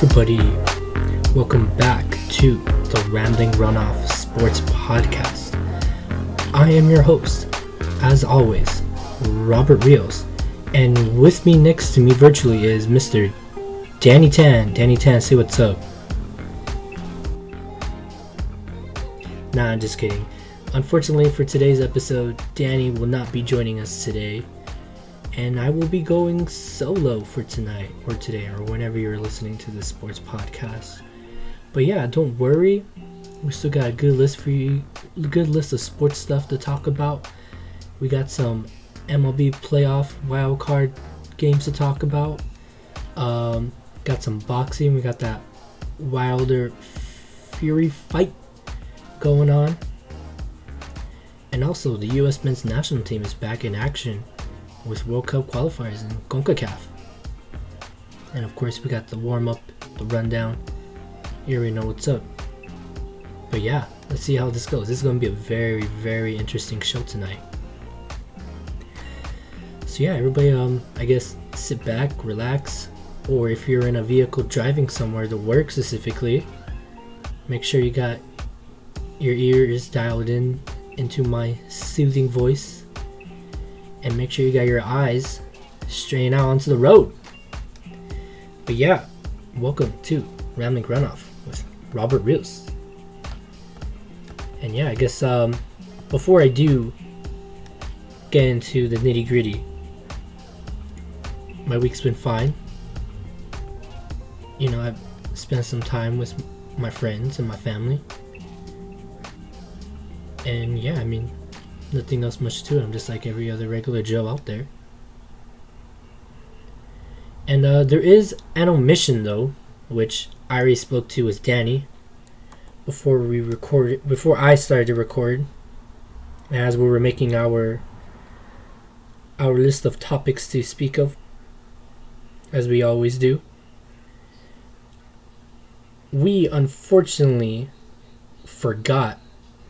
everybody, welcome back to the Rambling RunOff Sports Podcast. I am your host, as always, Robert Rios, and with me next to me virtually is Mr. Danny Tan. Danny Tan, say what's up. Nah, I'm just kidding. Unfortunately for today's episode, Danny will not be joining us today, and I will be going solo for tonight or today or whenever you're listening to this sports podcast. But yeah, don't worry, we still got a good list for you, a good list of sports stuff to talk about. We got some MLB playoff wild card games to talk about. Got some boxing. We got that Wilder Fury fight going on. And also, the U.S. men's national team is back in action with World Cup qualifiers in CONCACAF. And of course, we got the warm-up, the rundown. You already know what's up. But yeah, let's see how this goes. This is going to be a very, very interesting show tonight. So yeah, everybody, I guess, sit back, relax. Or if you're in a vehicle driving somewhere to work specifically, make sure you got your ears dialed into my soothing voice. And make sure you got your eyes straight out onto the road. But yeah, welcome to Rambling RunOff with Robert Rios. And yeah, I guess before I do get into the nitty gritty, my week's been fine. You know, I've spent some time with my friends and my family. And yeah, I mean, nothing else much to it. I'm just like every other regular Joe out there. And there is an omission though, which I already spoke to with Danny before I started to record, as we were making our list of topics to speak of, as we always do. We unfortunately forgot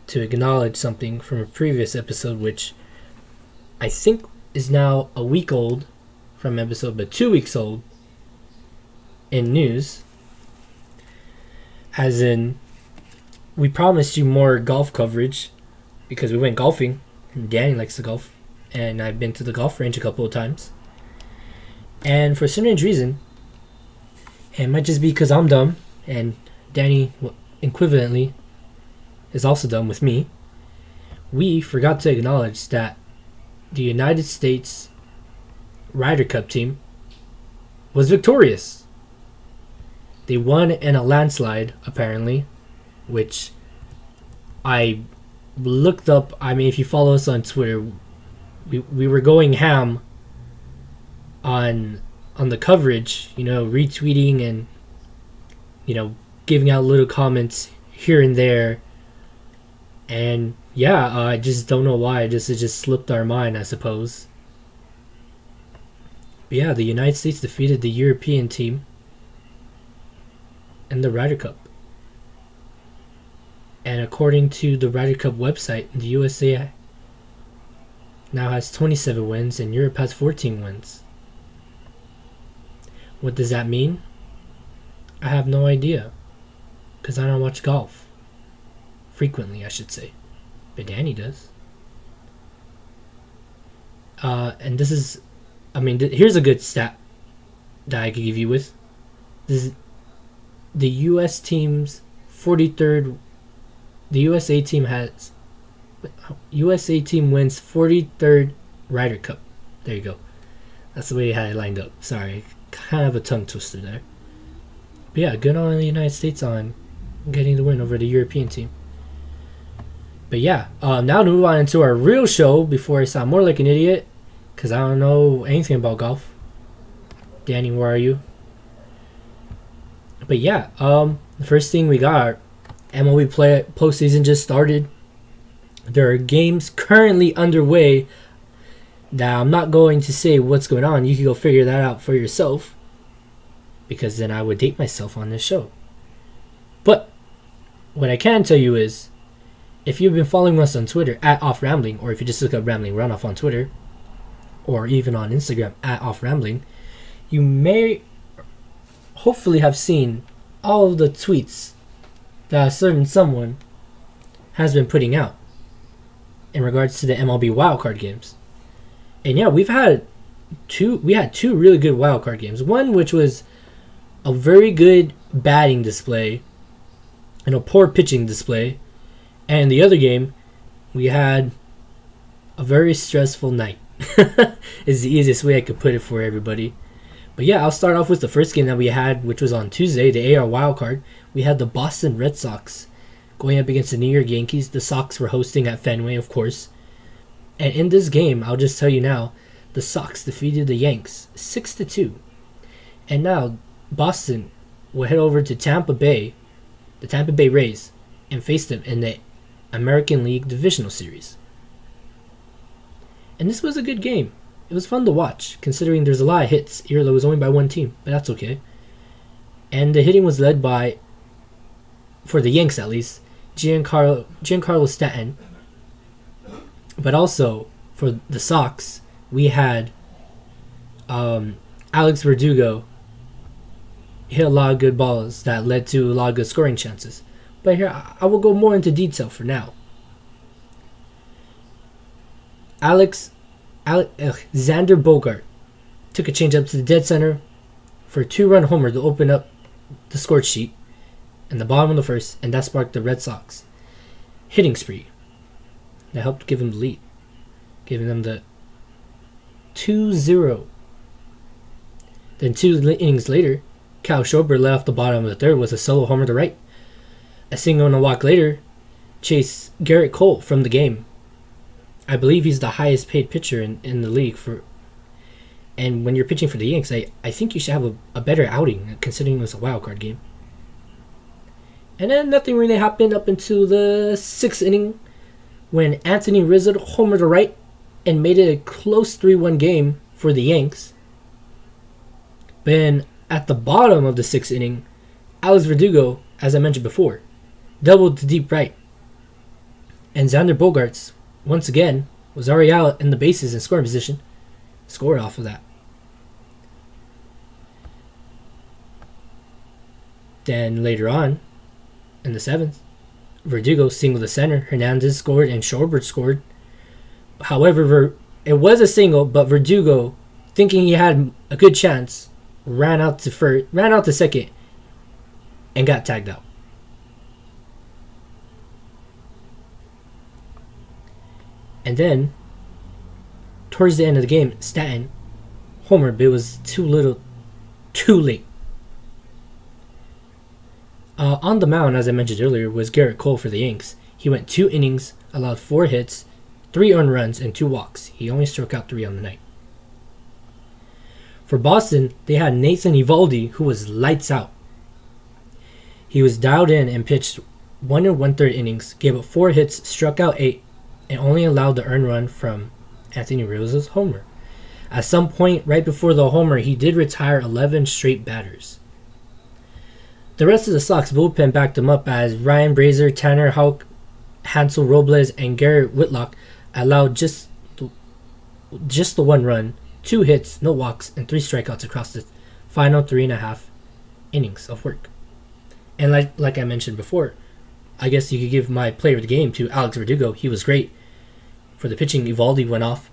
to acknowledge something from a previous episode, which I think is now a week old from episode, but 2 weeks old in news. As in, we promised you more golf coverage because we went golfing, and Danny likes to golf, and I've been to the golf range a couple of times. And for some strange reason, it might just be because I'm dumb, and Danny equivalently is also done with me, we forgot to acknowledge that the United States Ryder Cup team was victorious. They won in a landslide, apparently, which I looked up. I mean, if you follow us on Twitter, we were going ham on the coverage, you know, retweeting and, you know, giving out little comments here and there. And yeah, I just don't know why. It just slipped our mind, I suppose. But yeah, the United States defeated the European team in the Ryder Cup. And according to the Ryder Cup website, the USA now has 27 wins and Europe has 14 wins. What does that mean? I have no idea, because I don't watch golf. Frequently, I should say. But Danny does. And this is, I mean, here's a good stat that I could give you with. This is the US team's 43rd. The USA team wins 43rd Ryder Cup. There you go. That's the way I had it lined up. Sorry, kind of a tongue twister there. But yeah, good on the United States on getting the win over the European team. But yeah, now to move on into our real show before I sound more like an idiot, because I don't know anything about golf. Danny, where are you? But yeah, the first thing we got, MLB postseason just started. There are games currently underway that I'm not going to say what's going on. You can go figure that out for yourself, because then I would date myself on this show. But what I can tell you is, if you've been following us on Twitter @OffRambling, or if you just look up Rambling RunOff on Twitter, or even on Instagram @OffRambling, you may hopefully have seen all of the tweets that a certain someone has been putting out in regards to the MLB Wild Card games. And yeah, we had two really good Wild Card games. One which was a very good batting display and a poor pitching display. And the other game, we had a very stressful night. Is the easiest way I could put it for everybody. But yeah, I'll start off with the first game that we had, which was on Tuesday, the AR Wild Card. We had the Boston Red Sox going up against the New York Yankees. The Sox were hosting at Fenway, of course. And in this game, I'll just tell you now, the Sox defeated the Yanks 6-2. And now Boston will head over to Tampa Bay, the Tampa Bay Rays, and face them in the American League Divisional Series. And this was a good game. It was fun to watch, considering there's a lot of hits, even though it was only by one team, but that's okay. And the hitting was led by, for the Yanks at least, Giancarlo Stanton. But also, for the Sox, we had Alex Verdugo hit a lot of good balls that led to a lot of good scoring chances. But here, I will go more into detail for now. Xander Bogart took a changeup to the dead center for a 2-run homer to open up the score sheet in the bottom of the first, and that sparked the Red Sox hitting spree. That helped give them the lead, giving them the 2-0. Then 2 innings later, Kyle Schwarber led off the bottom of the third with a solo homer to right. A single and a walk later chased Garrett Cole from the game. I believe he's the highest paid pitcher in the league and when you're pitching for the Yanks, I think you should have a better outing considering it was a wild card game. And then nothing really happened up until the 6th inning when Anthony Rizzo homered to right and made it a close 3-1 game for the Yanks. Then at the bottom of the 6th inning, Alex Verdugo, as I mentioned before, doubled to deep right. And Xander Bogaerts, once again, was already out in the bases in scoring position, scored off of that. Then later on, in the 7th, Verdugo singled the center, Hernandez scored, and Schwarber scored. However, it was a single, but Verdugo, thinking he had a good chance, ran out to second, and got tagged out. And then, towards the end of the game, Stanton homered, but it was too late. On the mound, as I mentioned earlier, was Garrett Cole for the Yanks. He went 2 innings, allowed 4 hits, 3 earned runs, and 2 walks. He only struck out 3 on the night. For Boston, they had Nathan Eovaldi, who was lights out. He was dialed in and pitched 1 1/3 innings, gave up 4 hits, struck out 8, and only allowed the earned run from Anthony Rizzo's homer. At some point right before the homer, he did retire 11 straight batters. The rest of the Sox bullpen backed him up as Ryan Brazier, Tanner Houck, Hansel Robles, and Garrett Whitlock allowed just the 1 run, 2 hits, no walks, and 3 strikeouts across the final 3.5 innings of work. And like I mentioned before, I guess you could give my player of the game to Alex Verdugo. He was great. For the pitching, Eovaldi went off.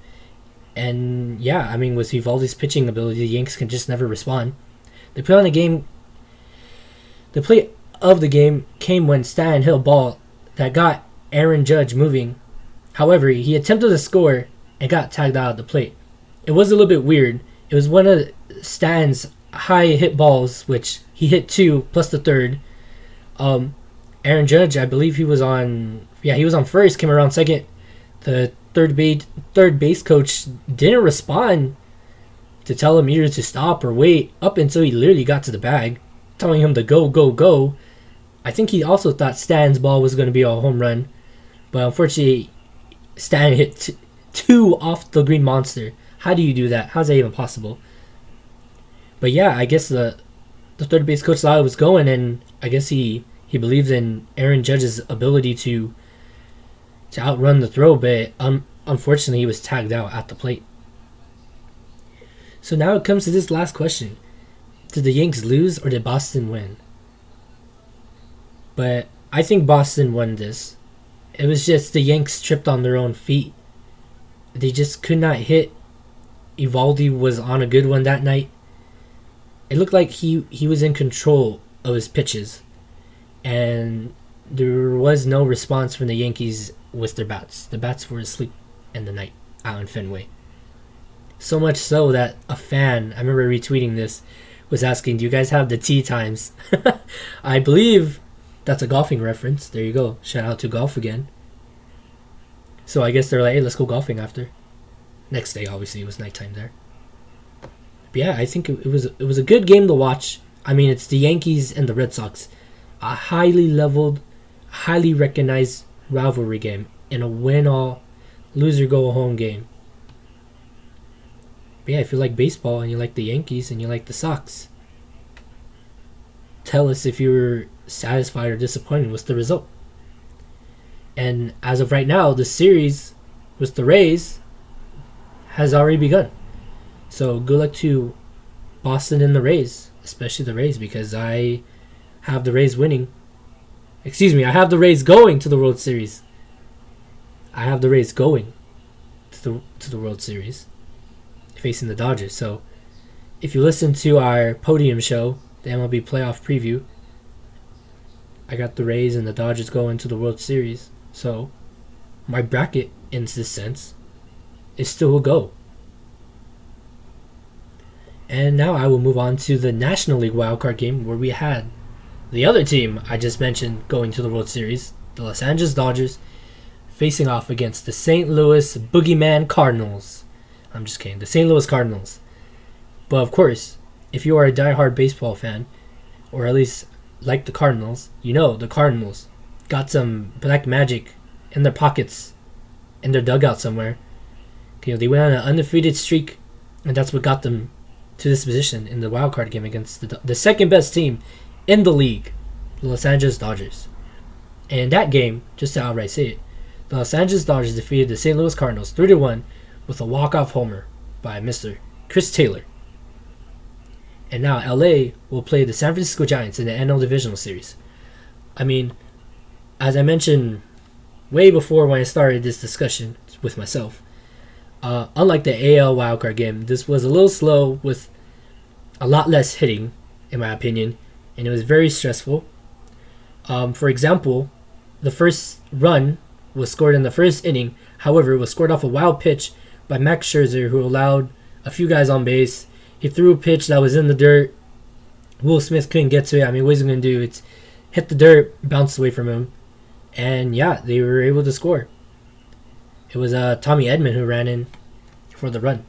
And yeah, I mean, with Eovaldi's pitching ability, the Yanks can just never respond. The play of the game came when Stanton hit a ball that got Aaron Judge moving. However, he attempted to score and got tagged out of the plate. It was a little bit weird. It was one of Stanton's high hit balls, which he hit 2 plus the third. Aaron Judge, I believe he was on first, came around second. The third base coach didn't respond to tell him either to stop or wait up until he literally got to the bag, telling him to go. I think he also thought Stanton's ball was going to be a home run, but unfortunately, Stanton hit 2 off the Green Monster. How do you do that? How's that even possible? But yeah, I guess the third base coach thought it was going, and I guess he believed in Aaron Judge's ability to outrun the throw, but unfortunately he was tagged out at the plate. So now it comes to this last question. Did the Yanks lose or did Boston win? But I think Boston won this. It was just the Yanks tripped on their own feet. They just could not hit. Eovaldi was on a good one that night. It looked like he was in control of his pitches. And there was no response from the Yankees with their bats. The bats were asleep in the night out in Fenway. So much so that a fan, I remember retweeting this, was asking, do you guys have the tee times? I believe that's a golfing reference. There you go. Shout out to golf again. So I guess they're like, hey, let's go golfing after. Next day, obviously, it was nighttime there. But yeah, I think it was a good game to watch. I mean, it's the Yankees and the Red Sox. A highly leveled, highly recognized rivalry game in a win-all, loser-go-home game. But yeah, if you like baseball and you like the Yankees and you like the Sox, tell us if you were satisfied or disappointed with the result. And as of right now, the series with the Rays has already begun. So good luck to Boston and the Rays, especially the Rays, because I have the Rays winning. Excuse me, I have the Rays going to the World Series. I have the Rays going to the World Series, facing the Dodgers. So if you listen to our podium show, the MLB playoff preview, I got the Rays and the Dodgers going to the World Series. So my bracket, in this sense, is still a go. And now I will move on to the National League Wild Card game, where we had the other team I just mentioned going to the World Series, the Los Angeles Dodgers, facing off against the St. Louis Boogeyman Cardinals. I'm just kidding, the St. Louis Cardinals. But of course, if you are a diehard baseball fan, or at least like the Cardinals, you know the Cardinals got some black magic in their pockets, in their dugout somewhere. You know, they went on an undefeated streak, and that's what got them to this position in the wild card game against the second best team in the league, the Los Angeles Dodgers. And in that game, just to outright say it, the Los Angeles Dodgers defeated the St. Louis Cardinals 3-1 with a walk-off homer by Mr. Chris Taylor. And now LA will play the San Francisco Giants in the NL Divisional Series. I mean, as I mentioned way before when I started this discussion with myself, unlike the AL wildcard game, this was a little slow with a lot less hitting, in my opinion, and it was very stressful. For example, the first run was scored in the first inning. However, it was scored off a wild pitch by Max Scherzer, who allowed a few guys on base. He threw a pitch that was in the dirt. Will Smith couldn't get to it. I mean, what is he going to do? It's hit the dirt, bounced away from him. And yeah, they were able to score. It was Tommy Edman who ran in for the run.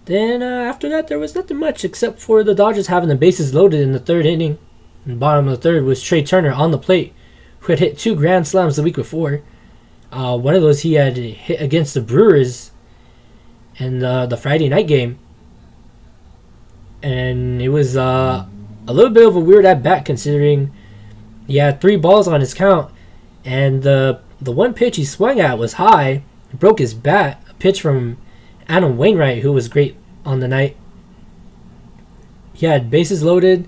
Then after that, there was nothing much except for the Dodgers having the bases loaded in the third inning. In the bottom of the third was Trey Turner on the plate, who had hit 2 grand slams the week before. One of those he had hit against the Brewers in the Friday night game. And it was a little bit of a weird at-bat, considering he had 3 balls on his count. And the one pitch he swung at was high. It broke his bat. A pitch from Adam Wainwright, who was great on the night. He had bases loaded,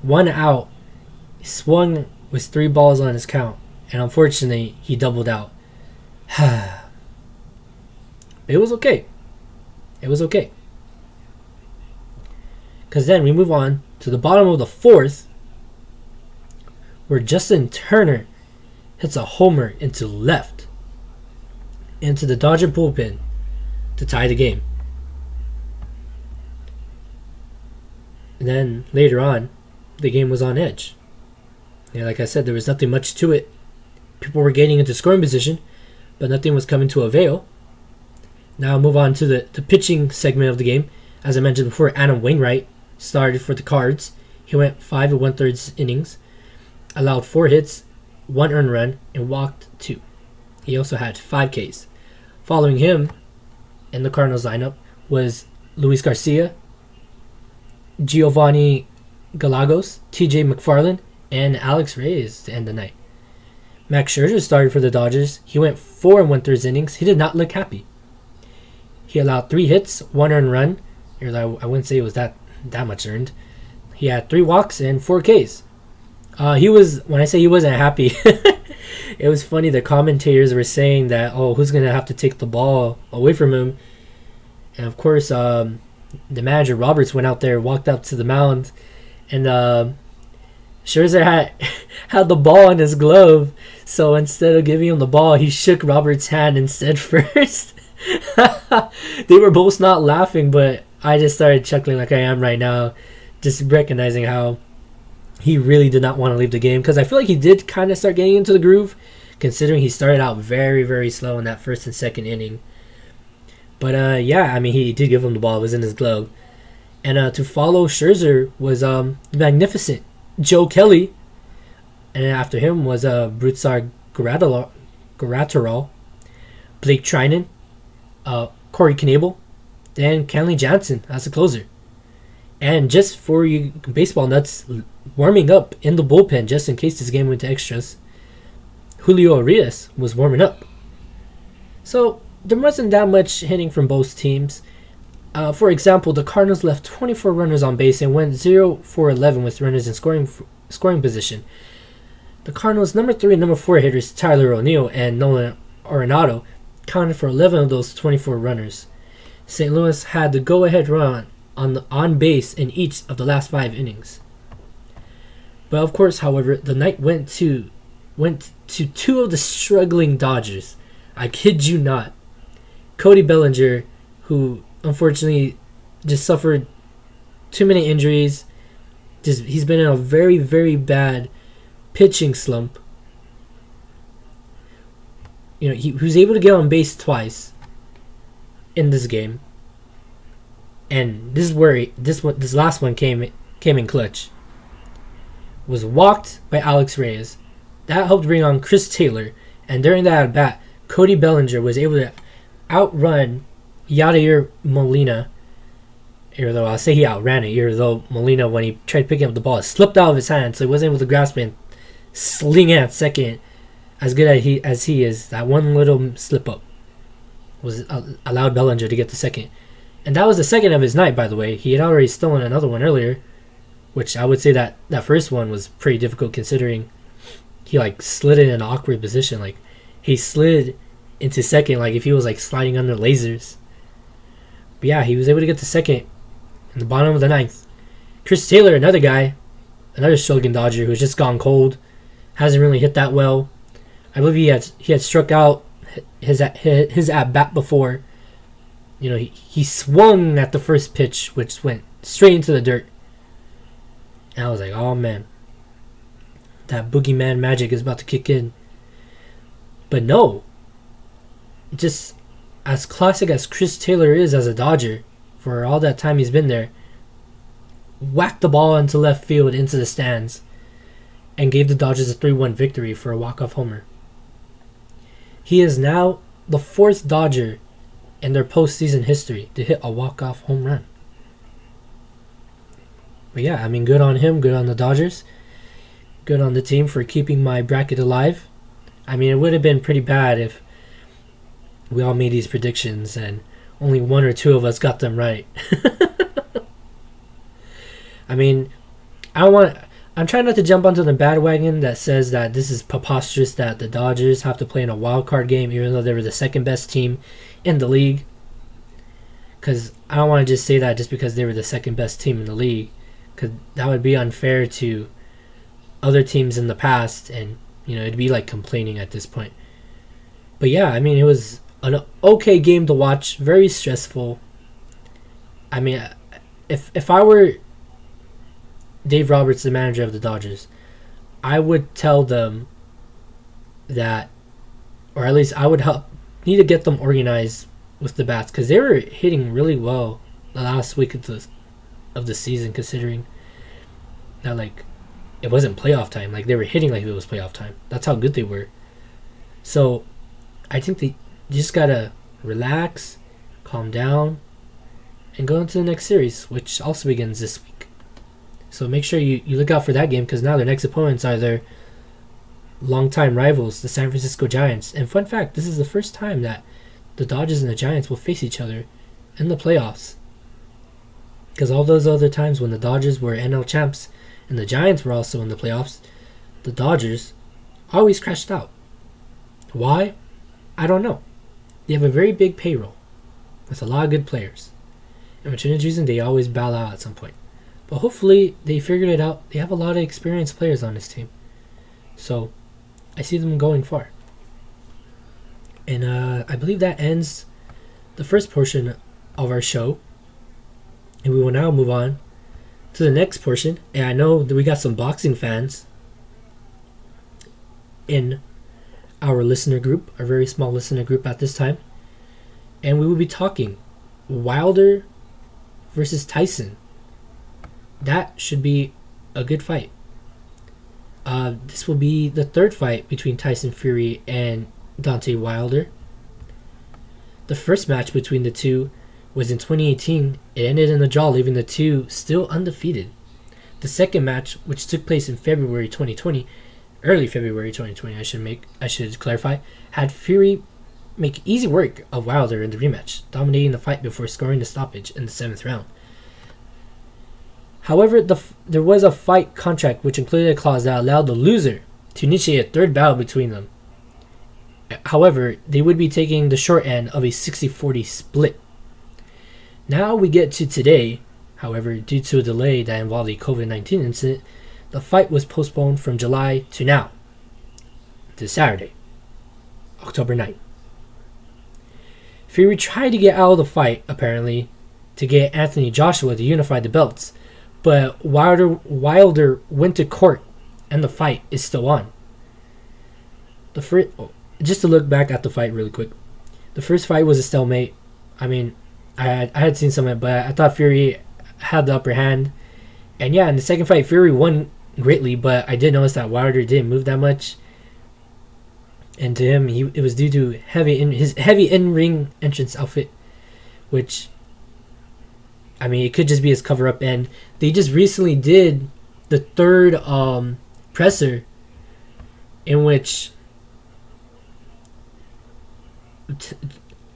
1 out. He swung with 3 balls on his count. And unfortunately, he doubled out. It was okay. It was okay. Because then we move on to the bottom of the 4th, where Justin Turner hits a homer into left, into the Dodger bullpen to tie the game. And then later on, the game was on edge. Yeah, like I said, there was nothing much to it. People were getting into scoring position, but nothing was coming to avail. Now I'll move on to the pitching segment of the game. As I mentioned before, Adam Wainwright started for the Cards. He went 5 1/3 innings, allowed 4 hits, 1 earned run, and walked 2. He also had 5 Ks. Following him in the Cardinals lineup was Luis Garcia, Giovanni Gallegos, TJ McFarland, and Alex Reyes to end the night. Max Scherzer started for the Dodgers. He went 4 1/3 innings. He did not look happy. He allowed 3 hits, 1 earned run. I wouldn't say it was that much earned. He had 3 walks and 4 Ks. When I say he wasn't happy, it was funny. The commentators were saying that, oh, who's going to have to take the ball away from him? And of course, the manager, Roberts, went out there, walked up to the mound, and Scherzer had the ball in his glove. So instead of giving him the ball, he shook Roberts' hand instead first. They were both not laughing, but I just started chuckling like I am right now, just recognizing how he really did not want to leave the game, because I feel like he did kind of start getting into the groove, considering he started out very, very slow in that first and second inning. But yeah, I mean, he did give him the ball. It was in his glove. And to follow Scherzer was magnificent Joe Kelly. And after him was Brusdar Graterol, Blake Trinan, Corey Knebel, and Kenley Jansen as a closer. And just for you baseball nuts, warming up in the bullpen just in case this game went to extras, Julio Urias was warming up. So there wasn't that much hitting from both teams. For example, the Cardinals left 24 runners on base and went 0 for 11 with runners in scoring position. The Cardinals' number 3 and number 4 hitters, Tyler O'Neill and Nolan Arenado, counted for 11 of those 24 runners. St. Louis had the go-ahead run on base in each of the last 5 innings. But of course, however, the night went to 2 of the struggling Dodgers. I kid you not. Cody Bellinger, who unfortunately just suffered too many injuries. He's been in a very, very bad pitching slump. You know, he was able to get on base twice in this game, and this is where this last one came in clutch. Was walked by Alex Reyes. That helped bring on Chris Taylor, and during that at bat, Cody Bellinger was able to outrun Yadier Molina. Even though I'll say he outran it, even though Molina, when he tried picking up the ball, it slipped out of his hand, so he wasn't able to grasp it and sling it at second. As good as he is, that one little slip up was allowed Bellinger to get the second. And that was the second of his night, by the way. He had already stolen another one earlier, which I would say that first one was pretty difficult considering he slid in an awkward position. He slid into second like if he was sliding under lasers. But yeah, he was able to get the second in the bottom of the ninth. Chris Taylor, another guy, another struggling Dodger who's just gone cold, hasn't really hit that well. I believe he had struck out his at bat before. You know, he swung at the first pitch, which went straight into the dirt. And I was like, oh man, that boogeyman magic is about to kick in. But no, just as classic as Chris Taylor is as a Dodger, for all that time he's been there, whacked the ball into left field into the stands and gave the Dodgers a 3-1 victory for a walk-off homer. He is now the 4th Dodger in their postseason history to hit a walk-off home run. But yeah, I mean, good on him, good on the Dodgers, good on the team for keeping my bracket alive. I mean, it would have been pretty bad if we all made these predictions and only 1 or 2 of us got them right. I mean, I'm trying not to jump onto the bandwagon that says that this is preposterous that the Dodgers have to play in a wild card game even though they were the second best team in the league. Because I don't want to just say that just because they were the second best team in the league, because that would be unfair to other teams in the past, and you know, it'd be like complaining at this point. But yeah, I mean, it was an okay game to watch, very stressful. I mean, if I were Dave Roberts, the manager of the Dodgers, I would tell them that, or at least I would need to get them organized with the bats, because they were hitting really well the last week of the season, considering that it wasn't playoff time. They were hitting like it was playoff time. That's how good they were. So I think they just gotta relax, calm down, and go into the next series, which also begins this week. So make sure you look out for that game, because now their next opponents are their longtime rivals, the San Francisco Giants. And fun fact, this is the first time that the Dodgers and the Giants will face each other in the playoffs. Because all those other times when the Dodgers were NL champs and the Giants were also in the playoffs, the Dodgers always crashed out. Why? I don't know. They have a very big payroll with a lot of good players. And for any reason, they always bow out at some point. But hopefully, they figured it out. They have a lot of experienced players on this team. So, I see them going far. And I believe that ends the first portion of our show. And we will now move on to the next portion. And I know that we got some boxing fans in our listener group, our very small listener group at this time. And we will be talking Wilder versus Tyson. That should be a good fight. This will be the third fight between Tyson Fury and Deontay Wilder. The first match between the two was in 2018. It ended in a draw, leaving the two still undefeated. The second match, which took place in February 2020, early February 2020, I should clarify, had Fury make easy work of Wilder in the rematch, dominating the fight before scoring the stoppage in the 7th round. However, there was a fight contract which included a clause that allowed the loser to initiate a third battle between them. However, they would be taking the short end of a 60-40 split. Now we get to today. However, due to a delay that involved a COVID-19 incident, the fight was postponed from July to now, to Saturday, October 9th. Fury tried to get out of the fight, apparently, to get Anthony Joshua to unify the belts, but Wilder went to court, and the fight is still on. Just to look back at the fight really quick, the first fight was a stalemate. I mean, I had seen some of it, but I thought Fury had the upper hand. And yeah, in the second fight, Fury won greatly, but I did notice that Wilder didn't move that much. And to him, it was due to his heavy in-ring entrance outfit, which, I mean, it could just be his cover-up. And they just recently did the third presser, in which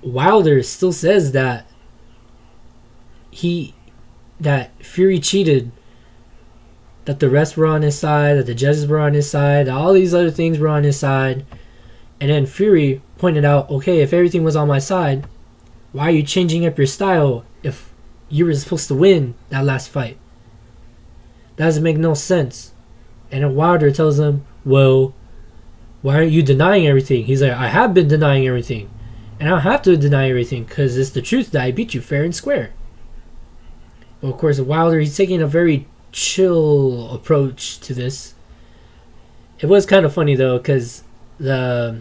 Wilder still says that Fury cheated, that the refs were on his side, that the judges were on his side, that all these other things were on his side. And then Fury pointed out, okay, if everything was on my side, why are you changing up your style if you were supposed to win that last fight? That doesn't make no sense. And then Wilder tells him, well, why aren't you denying everything? He's like, I have been denying everything. And I don't have to deny everything because it's the truth that I beat you fair and square. Well, of course, Wilder, he's taking a very chill approach to this. It was kind of funny, though, because the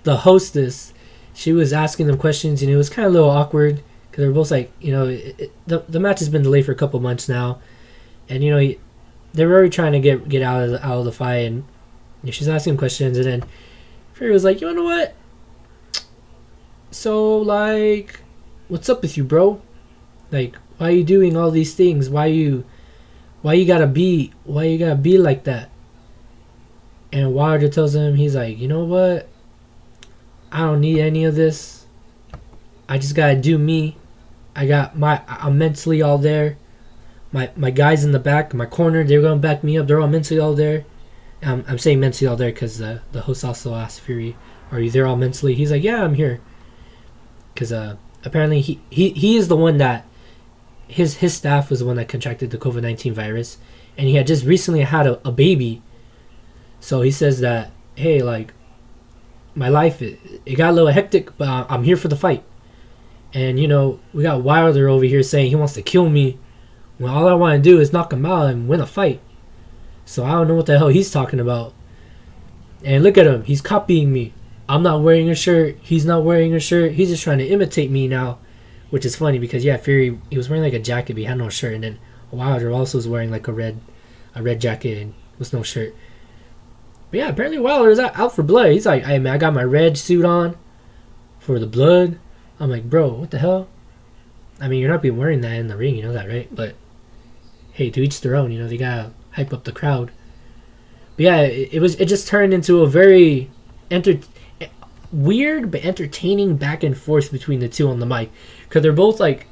hostess, she was asking them questions, and it was kind of a little awkward because they were both like, the match has been delayed for a couple months now, and they were already trying to get out of the fight, and she's asking questions, and then Fury was like, you know what? So, like, what's up with you, bro? Like, why are you doing all these things? Why you gotta be like that? And Wilder tells him, he's like, you know what? I don't need any of this. I just gotta do me. I'm mentally all there. My guys in the back, my corner, they're gonna back me up. They're all mentally all there. I'm saying mentally all there because the host also asked Fury, are you there all mentally? He's like, yeah, I'm here. Because apparently he is the one that, his staff was the one that contracted the COVID-19 virus, and he had just recently had a baby. So he says that, hey, like, my life, it got a little hectic, but I'm here for the fight. And, we got Wilder over here saying he wants to kill me, when all I want to do is knock him out and win a fight. So I don't know what the hell he's talking about. And look at him, he's copying me. I'm not wearing a shirt, he's not wearing a shirt, he's just trying to imitate me now. Which is funny because, yeah, Fury, he was wearing like a jacket, but he had no shirt. And then Wilder also was wearing like a red jacket and with no shirt. But yeah, apparently Wilder is out for blood. He's like, hey man, I got my red suit on for the blood. I'm like, bro, what the hell? I mean, you're not be wearing that in the ring, you know that, right? But hey, to each their own, they gotta hype up the crowd. But yeah, it just turned into a very weird but entertaining back and forth between the two on the mic, because they're both like,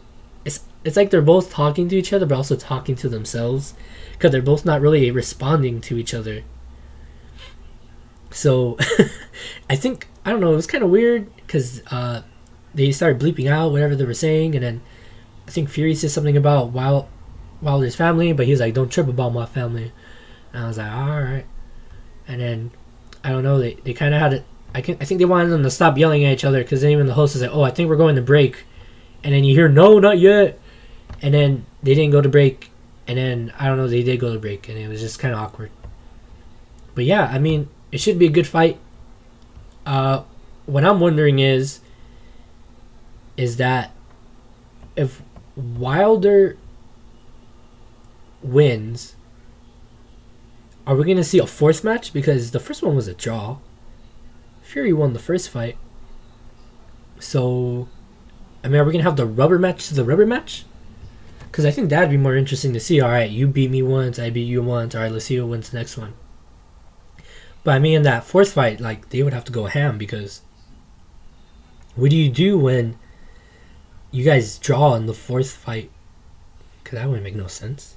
it's like they're both talking to each other, but also talking to themselves, because they're both not really responding to each other. So, I don't know, it was kind of weird, because they started bleeping out whatever they were saying, and then I think Fury said something about Wilder's family, but he was like, don't trip about my family. And I was like, alright. And then, I don't know, they kind of had it. I think they wanted them to stop yelling at each other, because then even the host was like, oh, I think we're going to break. And then you hear, no, not yet. And then they didn't go to break. And then, I don't know, they did go to break. And it was just kind of awkward. But yeah, I mean, it should be a good fight. What I'm wondering is that if Wilder wins, are we going to see a fourth match? Because the first one was a draw. Fury won the first fight. So, I mean, are we going to have the rubber match to the rubber match? Because I think that'd be more interesting to see. Alright, you beat me once, I beat you once. Alright, let's see who wins the next one. But I mean, in that fourth fight, like, they would have to go ham, because what do you do when you guys draw in the fourth fight? Because that wouldn't make no sense.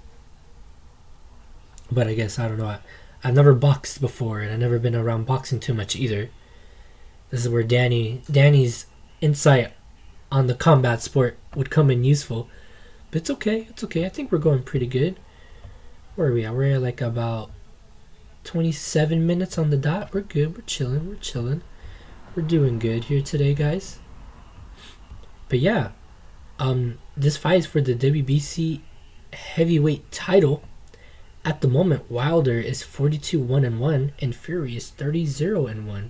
But I guess, I don't know. I've never boxed before, and I've never been around boxing too much either. This is where Danny's insight on the combat sport would come in useful. But it's okay. It's okay. I think we're going pretty good. Where are we at? We're at like about 27 minutes on the dot. We're good. We're chilling. We're doing good here today, guys. But yeah, this fight is for the WBC Heavyweight Title. At the moment, Wilder is 42-1-1 and Fury is 30-0-1.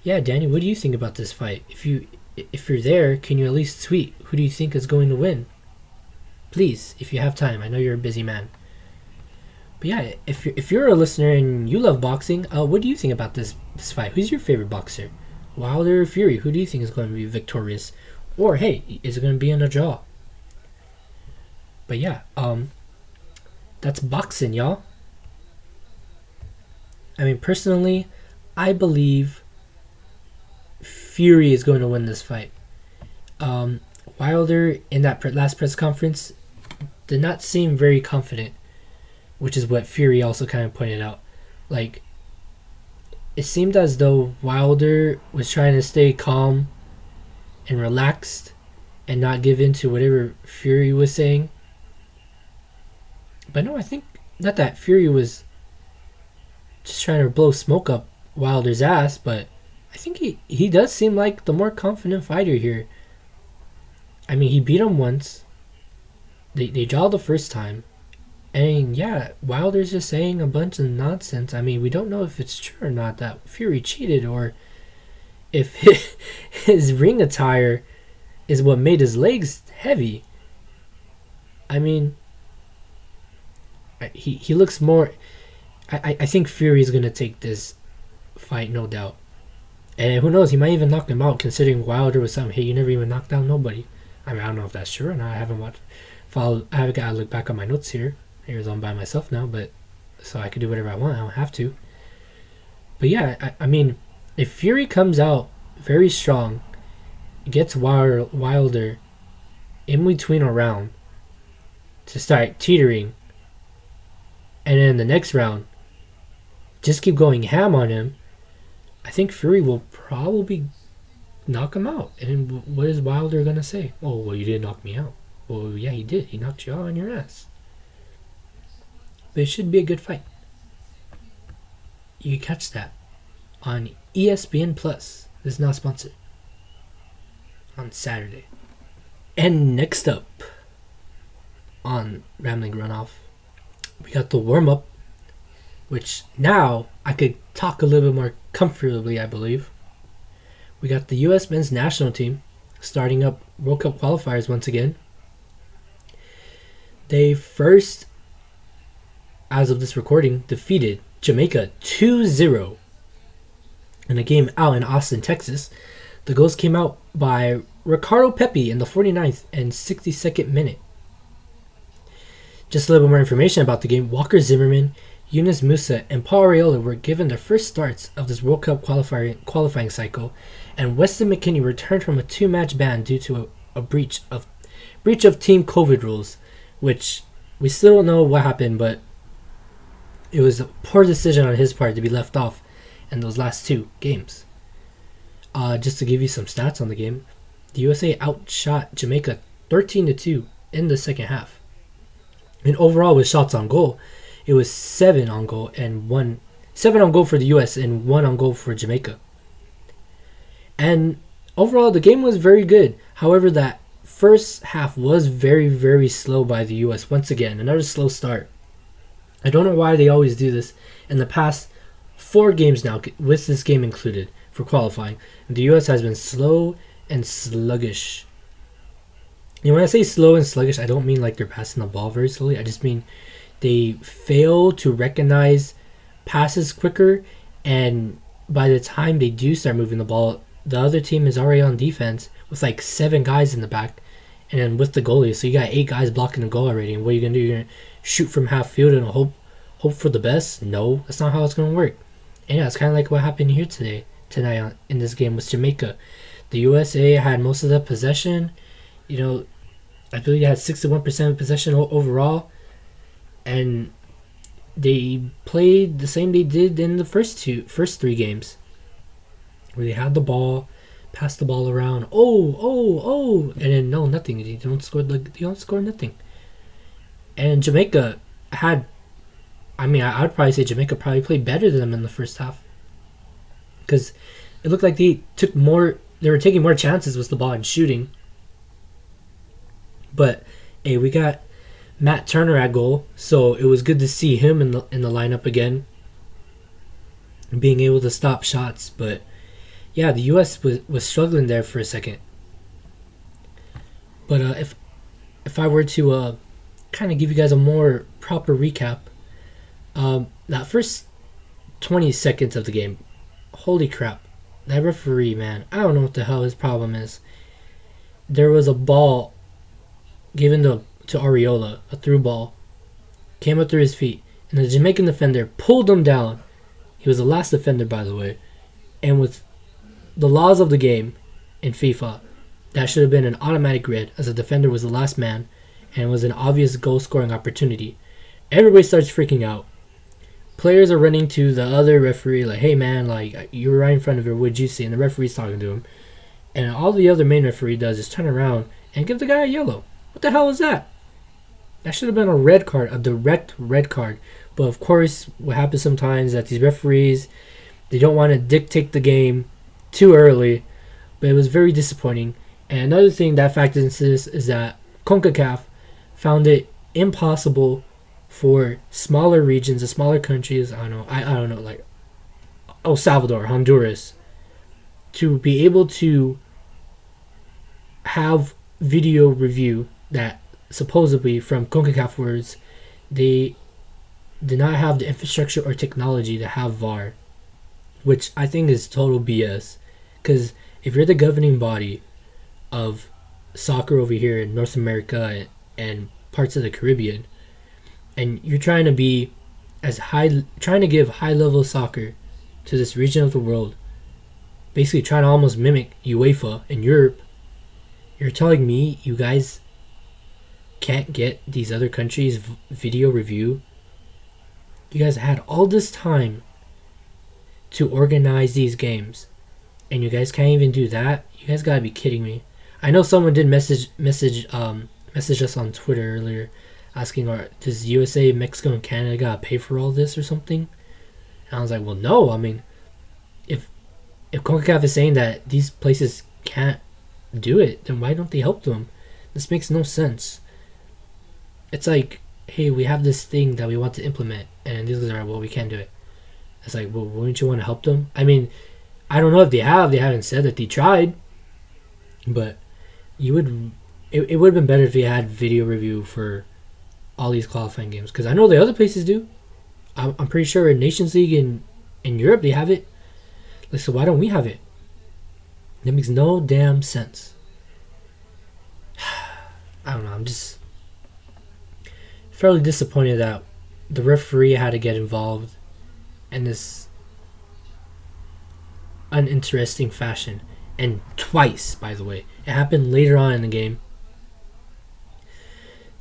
Yeah, Danny, what do you think about this fight? If you're there, can you at least tweet who do you think is going to win? Please, if you have time. I know you're a busy man. But yeah, if you're a listener and you love boxing, what do you think about this fight? Who's your favorite boxer? Wilder or Fury? Who do you think is going to be victorious? Or hey, is it going to be in a draw? But yeah, that's boxing, y'all. I mean, personally, I believe Fury is going to win this fight. Wilder, in that last press conference, did not seem very confident, which is what Fury also kind of pointed out. Like, it seemed as though Wilder was trying to stay calm and relaxed and not give in to whatever Fury was saying. But no, I think not that Fury was just trying to blow smoke up Wilder's ass, but I think he does seem like the more confident fighter here. I mean, he beat him once. They draw the first time. And yeah, Wilder's just saying a bunch of nonsense. I mean, we don't know if it's true or not that Fury cheated, or if his ring attire is what made his legs heavy. I mean, he looks more... I think Fury is going to take this fight, no doubt. And who knows, he might even knock him out, considering Wilder was something, hey, you never even knocked down nobody. I mean, I don't know if that's true or not. I haven't I gotta look back on my notes here. Here's on by myself now, but so I can do whatever I want. I don't have to. But yeah, I mean, if Fury comes out very strong, gets Wilder in between a round to start teetering, and then the next round just keep going ham on him, I think Fury will probably knock him out. And what is Wilder gonna say? Oh, well, you didn't knock me out. Well, yeah, he did. He knocked you out on your ass. But it should be a good fight. You can catch that on ESPN Plus. This is not sponsored. On Saturday. And next up on Rambling Runoff, we got the warm-up, which now I could talk a little bit more comfortably, I believe. We got the U.S. men's national team starting up World Cup qualifiers once again. They first, as of this recording, defeated Jamaica 2-0 in a game out in Austin, Texas. The goals came out by Ricardo Pepi in the 49th and 62nd minute. Just a little bit more information about the game. Walker Zimmerman, Yunus Musa, and Paul Areola were given their first starts of this World Cup qualifying cycle, and Weston McKennie returned from a 2-match ban due to a breach of breach of team COVID rules, which we still don't know what happened, but it was a poor decision on his part to be left off in those last 2 games. Just to give you some stats on the game, the USA outshot Jamaica 13-2 in the second half. And overall, with shots on goal, it was 7 on goal for the US and 1 on goal for Jamaica. And overall, the game was very good. However, that first half was very, very slow by the US. Once again, another slow start. I don't know why they always do this. In the past 4 games now, with this game included, for qualifying, the US has been slow and sluggish. And when I say slow and sluggish, I don't mean like they're passing the ball very slowly. I just mean they fail to recognize passes quicker, and by the time they do start moving the ball, the other team is already on defense with like 7 guys in the back, and then with the goalie, so you got 8 guys blocking the goal already. And what are you gonna do? You're gonna shoot from half field and hope for the best? No, that's not how it's gonna work. And yeah, it's kind of like what happened here tonight in this game with Jamaica. The USA had most of the possession. I believe they had 61% possession overall, and they played the same they did in the first 3 games, where they had the ball, passed the ball around, and then nothing. They don't score nothing. And Jamaica had, I would probably say Jamaica probably played better than them in the first half, because it looked like they were taking more chances with the ball and shooting. But hey, we got Matt Turner at goal, so it was good to see him in the lineup again, being able to stop shots. But yeah, the US was struggling there for a second. But if I were to kind of give you guys a more proper recap, that first 20 seconds of the game, holy crap, that referee, man, I don't know what the hell his problem is. There was a ball given to Ariola, a through ball, came up through his feet, and the Jamaican defender pulled him down. He was the last defender, by the way. And with the laws of the game in FIFA, that should have been an automatic red, as the defender was the last man, and it was an obvious goal-scoring opportunity. Everybody starts freaking out. Players are running to the other referee, like, hey man, like, you were right in front of her, what'd you see? And the referee's talking to him. And all the other main referee does is turn around and give the guy a yellow. What the hell was that? That should have been a red card, a direct red card. But of course, what happens sometimes is that these referees, they don't want to dictate the game too early. But it was very disappointing. And another thing that factors into this is that CONCACAF found it impossible for smaller regions, the smaller countries, I don't know, like El Salvador, Honduras, to be able to have video review that supposedly, from CONCACAF words, they did not have the infrastructure or technology to have VAR, which I think is total BS. Because if you're the governing body of soccer over here in North America and parts of the Caribbean, and you're trying to give high level soccer to this region of the world, basically trying to almost mimic UEFA in Europe, you're telling me you guys can't get these other countries' video review? You guys had all this time to organize these games, and you guys can't even do that? You guys gotta be kidding me. I know someone did message us on Twitter earlier, asking, does USA, Mexico, and Canada gotta pay for all this or something? And I was like, well, no. I mean, if CONCACAF is saying that these places can't do it, then why don't they help them? This makes no sense. It's like, hey, we have this thing that we want to implement, and these guys are, well, we can't do it. It's like, well, wouldn't you want to help them? I mean, I don't know if they haven't said that they tried, but it would have been better if they had video review for all these qualifying games, because I know the other places do. I'm pretty sure in Nations League in Europe they have it. Like, so why don't we have it? That makes no damn sense. I don't know. I'm just fairly disappointed that the referee had to get involved in this uninteresting fashion. And twice, by the way. It happened later on in the game.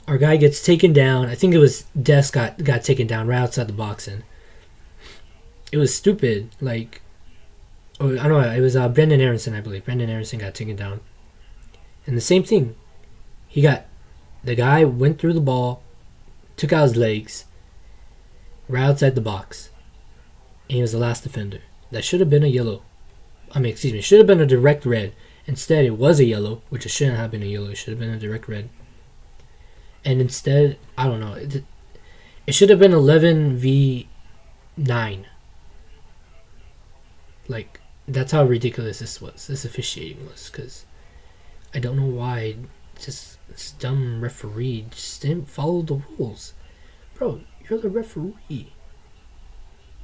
our guy gets taken down. I think it was Des got taken down right outside the box, and it was stupid. Like, I don't know, it was Brendan Aronson, I believe. Brendan Aronson got taken down. And the same thing. The guy went through the ball, took out his legs, right outside the box. And he was the last defender. That should have been a yellow. Should have been a direct red. Instead, it was a yellow, which it shouldn't have been a yellow. It should have been a direct red. And instead, I don't know. It should have been 11v9. Like, that's how ridiculous this officiating was. Because I don't know why this dumb referee just didn't follow the rules. Bro, you're the referee.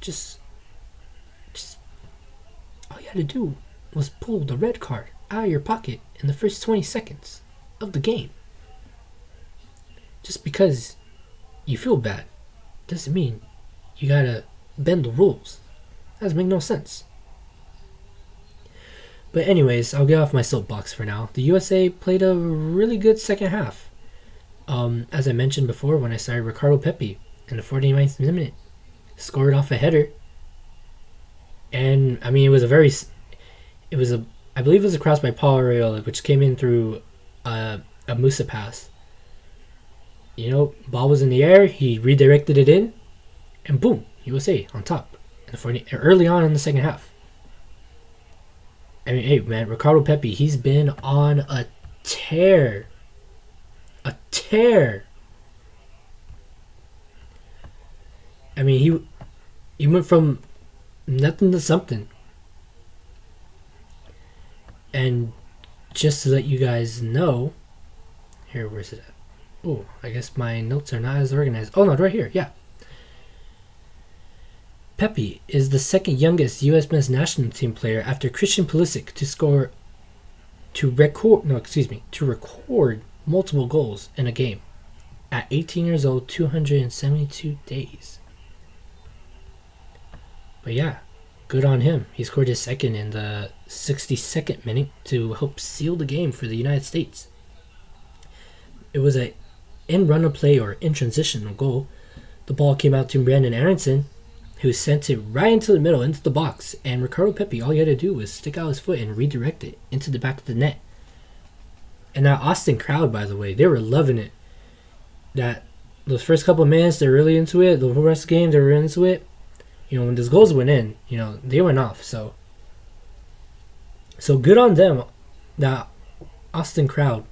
Just all you had to do was pull the red card out of your pocket in the first 20 seconds of the game. Just because you feel bad doesn't mean you gotta bend the rules. That doesn't make no sense. But anyways, I'll get off my soapbox for now. The USA played a really good second half. As I mentioned before, when I started, Ricardo Pepi in the 49th minute scored off a header. And I mean, I believe it was a cross by Paul Areola, which came in through a Musa pass. You know, ball was in the air, he redirected it in, and boom, USA on top early on in the second half. I mean, hey man, Ricardo Pepi, he's been on a tear. A tear. I mean, he went from nothing to something. And just to let you guys know, here, where's it at? Oh, I guess my notes are not as organized. Oh no, right here, yeah. Pepi is the second youngest U.S. men's national team player after Christian Pulisic to record multiple goals in a game at 18 years old, 272 days. But yeah, good on him. He scored his second in the 62nd minute to help seal the game for the United States. It was a in-run of play or in transitional goal. The ball came out to Brandon Aronson, who sent it right into the middle, into the box. And Ricardo Pepi, all he had to do was stick out his foot and redirect it into the back of the net. And that Austin crowd, by the way, they were loving it. That those first couple of minutes, they're really into it. The whole rest of the game, they were into it. You know, when those goals went in, you know, they went off. So good on them, that Austin crowd,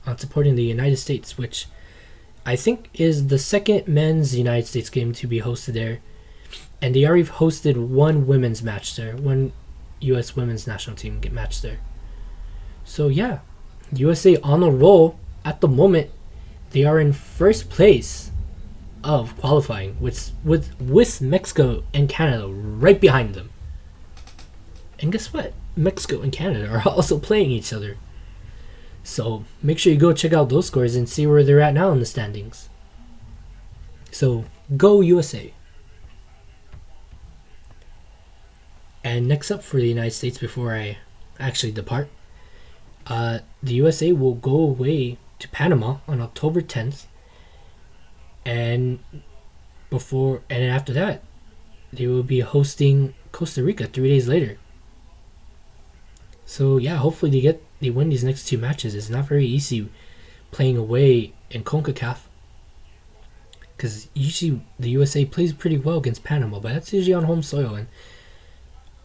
on supporting the United States, which I think is the second men's United States game to be hosted there. And they already hosted one women's match there, one U.S. women's national team match there. So yeah, USA on a roll at the moment. They are in first place of qualifying with Mexico and Canada right behind them. And guess what? Mexico and Canada are also playing each other. So make sure you go check out those scores and see where they're at now in the standings. So go USA. And next up for the United States, before I actually depart, the USA will go away to Panama on October 10th. And after that, they will be hosting Costa Rica 3 days later. So yeah, hopefully they win these next two matches. It's not very easy playing away in CONCACAF, because usually the USA plays pretty well against Panama, but that's usually on home soil, and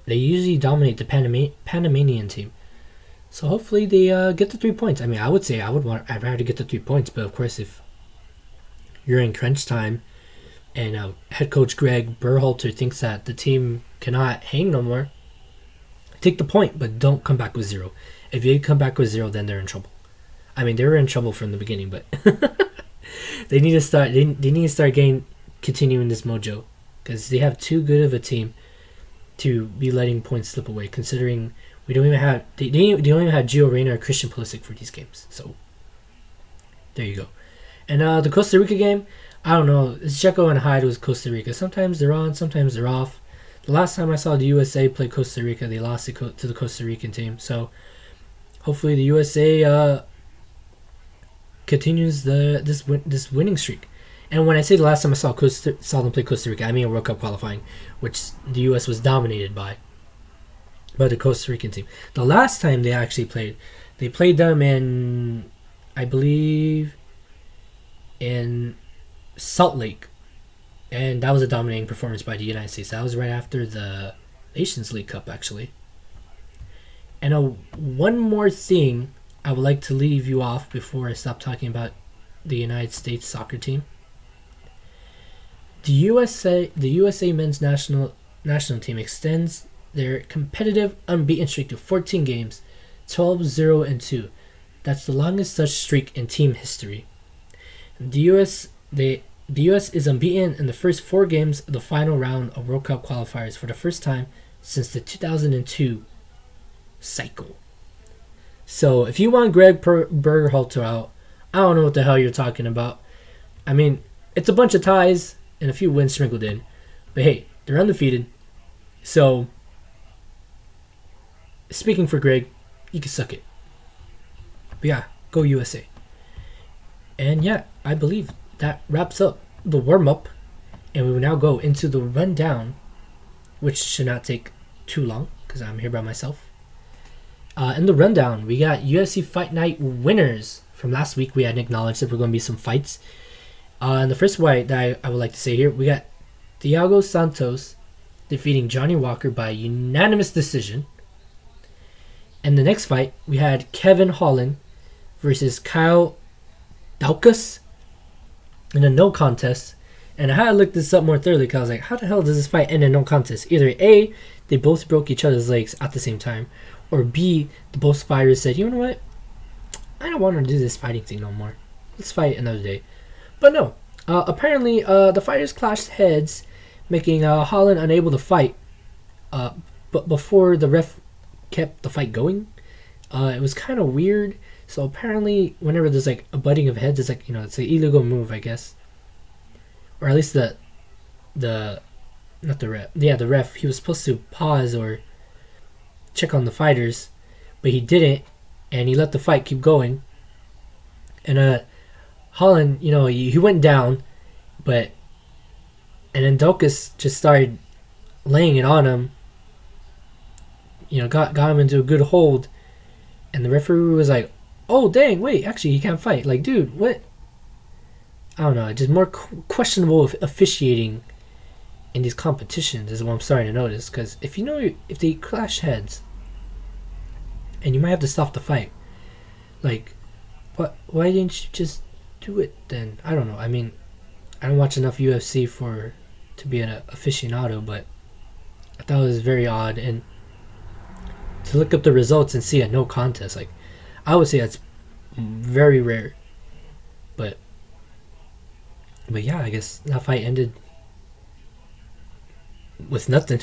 they usually dominate the Panamanian team. So hopefully they get the 3 points. I mean, I would say I'd rather get the 3 points, but of course, if you're in crunch time and head coach Greg Berhalter thinks that the team cannot hang no more, take the point, but don't come back with 0. If you come back with 0, then they're in trouble. I mean, they were in trouble from the beginning, but they need to start. They need to start continuing this mojo, because they have too good of a team to be letting points slip away. Considering we don't even have they don't even have Gio Reyna or Christian Pulisic for these games. So there you go. And the Costa Rica game, I don't know. It's Jekyll and Hyde with Costa Rica. Sometimes they're on, sometimes they're off. The last time I saw the USA play Costa Rica, they lost to the Costa Rican team. So hopefully the USA continues this winning streak. And when I say the last time I saw them play Costa Rica, I mean World Cup qualifying, which the U.S. was dominated by the Costa Rican team. The last time they actually played, they played them in, I believe, in Salt Lake, and that was a dominating performance by the United States. That was right after the Nations League Cup, actually. And one more thing I would like to leave you off before I stop talking about the United States soccer team. The USA men's national team extends their competitive unbeaten streak to 14 games, 12-0-2. That's the longest such streak in team history. The US is unbeaten in the first 4 games of the final round of World Cup qualifiers for the first time since the 2002 cycle. So if you want Greg Berhalter out, I don't know what the hell you're talking about. I mean, it's a bunch of ties and a few wins sprinkled in. But hey, they're undefeated. So, speaking for Greg, you can suck it. But yeah, go USA. And yeah, I believe that wraps up the warm-up. And we will now go into the rundown, which should not take too long because I'm here by myself. In the rundown, we got UFC Fight Night winners. From last week, we had acknowledged that there were going to be some fights. And the first fight that I would like to say here, we got Thiago Santos defeating Johnny Walker by unanimous decision. And the next fight, we had Kevin Holland versus Kyle Daukaus in a no contest. And I had to look this up more thoroughly because I was like, how the hell does this fight end in no contest? Either A, they both broke each other's legs at the same time, or B, the both fighters said, you know what? I don't want to do this fighting thing no more. Let's fight another day. But no. Apparently, the fighters clashed heads, making Holland unable to fight. But before the ref kept the fight going, it was kind of weird. So apparently, whenever there's like a butting of heads, it's like, it's an illegal move, I guess. Or at least the ref. He was supposed to pause or check on the fighters, but he didn't, and he let the fight keep going. And Holland, he went down, and then Daukaus just started laying it on him. Got him into a good hold, and the referee was like, "Oh dang, wait, actually he can't fight." Like, dude, what? I don't know, just more questionable officiating in these competitions is what I'm starting to notice. Because if they clash heads, and you might have to stop the fight, like, why didn't you just do it then? I don't know. I mean, I don't watch enough UFC to be an aficionado, but I thought it was very odd. And to look up the results and see a no contest, like, I would say that's very rare. But yeah, I guess that fight ended with nothing.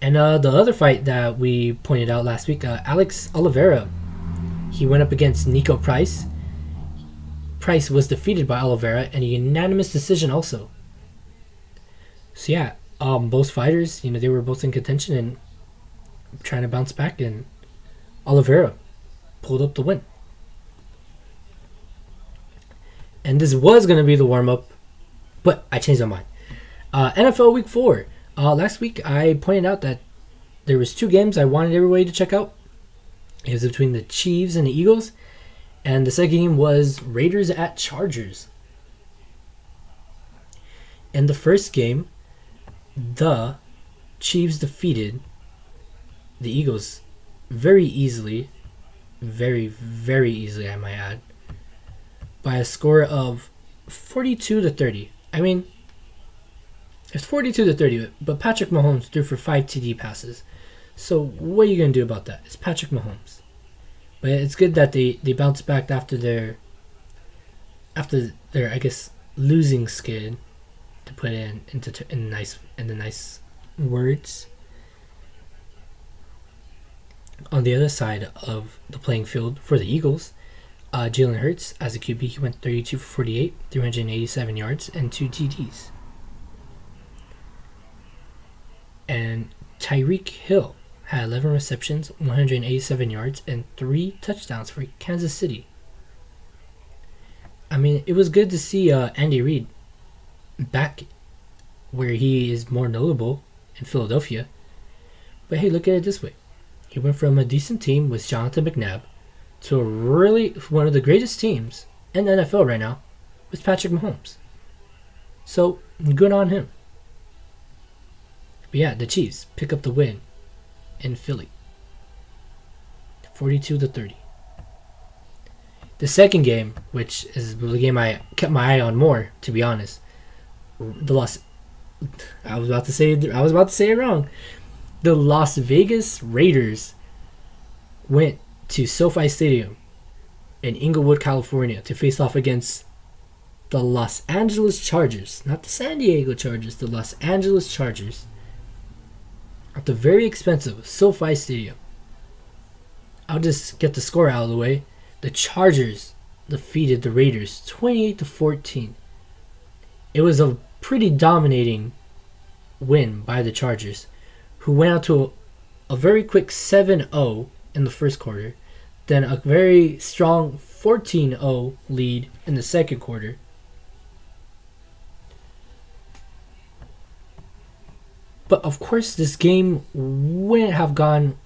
And the other fight that we pointed out last week, Alex Oliveira, he went up against Nico Price. Price was defeated by Oliveira in a unanimous decision also. So yeah, both fighters, they were both in contention and trying to bounce back, and Oliveira pulled up the win. And this was going to be the warm-up, but I changed my mind. NFL Week 4. Last week, I pointed out that there was 2 games I wanted everybody to check out. It was between the Chiefs and the Eagles. And the second game was Raiders at Chargers. In the first game, the Chiefs defeated the Eagles very easily. Very, very easily, I might add. By a score of 42-30. I mean, it's 42-30, but Patrick Mahomes threw for 5 TD passes. So what are you going to do about that? It's Patrick Mahomes. But it's good that they bounced back after their I guess, losing skid, to put in the nice words. On the other side of the playing field for the Eagles, Jalen Hurts, as a QB, he went 32 for 48, 387 yards, and 2 TDs. And Tyreek Hill had 11 receptions, 187 yards, and 3 touchdowns for Kansas City. I mean, it was good to see Andy Reid back where he is more notable in Philadelphia. But hey, look at it this way. He went from a decent team with Jonathan McNabb to a really one of the greatest teams in the NFL right now with Patrick Mahomes. So, good on him. But yeah, the Chiefs pick up the win in Philly. 42-30. The second game, which is the game I kept my eye on more, to be honest, the Las I was about to say it wrong. The Las Vegas Raiders went to SoFi Stadium in Inglewood, California to face off against the Los Angeles Chargers, not the San Diego Chargers, the Los Angeles Chargers at the very expensive SoFi Stadium. I'll just get the score out of the way. The Chargers defeated the Raiders 28-14. It was a pretty dominating win by the Chargers, who went out to a very quick 7-0 in the first quarter, then a very strong 14-0 lead in the second quarter. But of course, this game wouldn't have gone.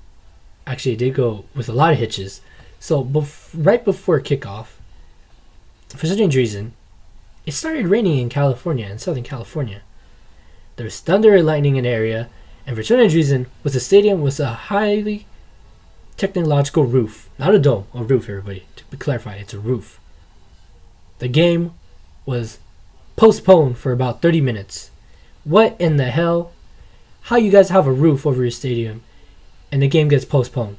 Actually, it did go with a lot of hitches. So right before kickoff, for some strange reason, it started raining in California, in Southern California. There was thunder and lightning in the area, and for some strange reason, the stadium was a highly technological roof. Not a dome, a roof, everybody. To be clarified, it's a roof. The game was postponed for about 30 minutes. What in the hell? How you guys have a roof over your stadium and the game gets postponed?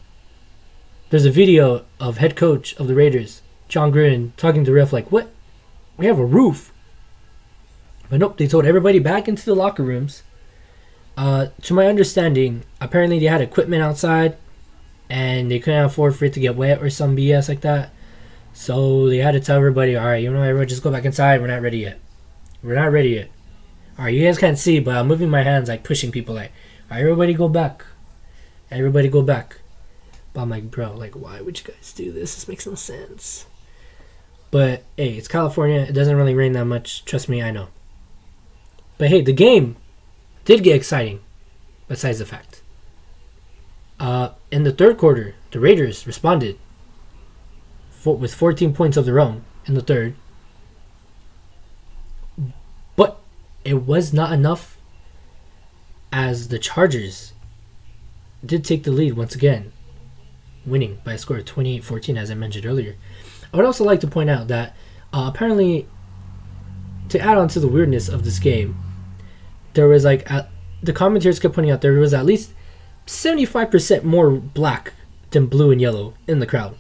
There's a video of head coach of the Raiders, John Gruden, talking to the ref like, what? We have a roof. But nope, they told everybody back into the locker rooms. To my understanding, apparently they had equipment outside and they couldn't afford for it to get wet or some BS like that. So they had to tell everybody, all right, you know, everyone just go back inside. We're not ready yet. We're not ready yet. All right, you guys can't see, but I'm moving my hands like pushing people like, all right, everybody go back. Everybody go back. But I'm like, bro, like, why would you guys do this? This makes no sense. But hey, it's California. It doesn't really rain that much. Trust me, I know. But hey, the game did get exciting, besides the fact. In the third quarter, the Raiders responded with 14 points of their own in the third. But it was not enough, as the Chargers did take the lead once again, winning by a score of 28-14, as I mentioned earlier. I would also like to point out that apparently, to add on to the weirdness of this game, there was like, the commentators kept pointing out there was at least 75% more black than blue and yellow in the crowd.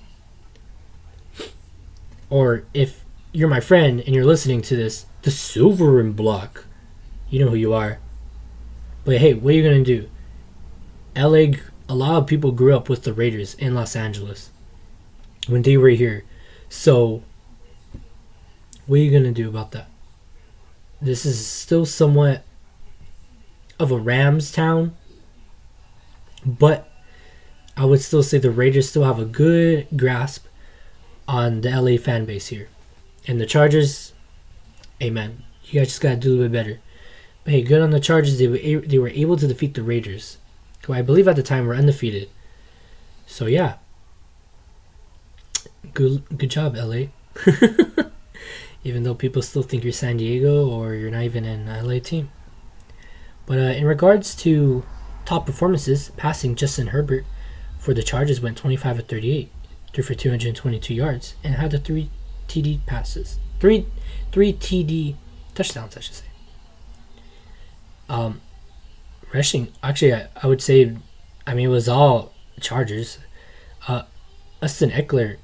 Or if you're my friend and you're listening to this, the silver and black. You know who you are. But hey, what are you going to do? LA, a lot of people grew up with the Raiders in Los Angeles when they were here. So, what are you going to do about that? This is still somewhat of a Rams town, but I would still say the Raiders still have a good grasp on the LA fan base here. And the Chargers, amen. You guys just got to do a little bit better. But hey, good on the Chargers. They were able to defeat the Raiders, who I believe at the time were undefeated. So yeah, good job, LA. Even though people still think you're San Diego or you're not even an LA team. But in regards to top performances, passing, Justin Herbert for the Chargers went 25-38, threw for 222 yards, and had the 3 TD passes. 3 TD touchdowns, I should say. Rushing, actually, I would say, I mean, it was all Chargers. Austin Eckler,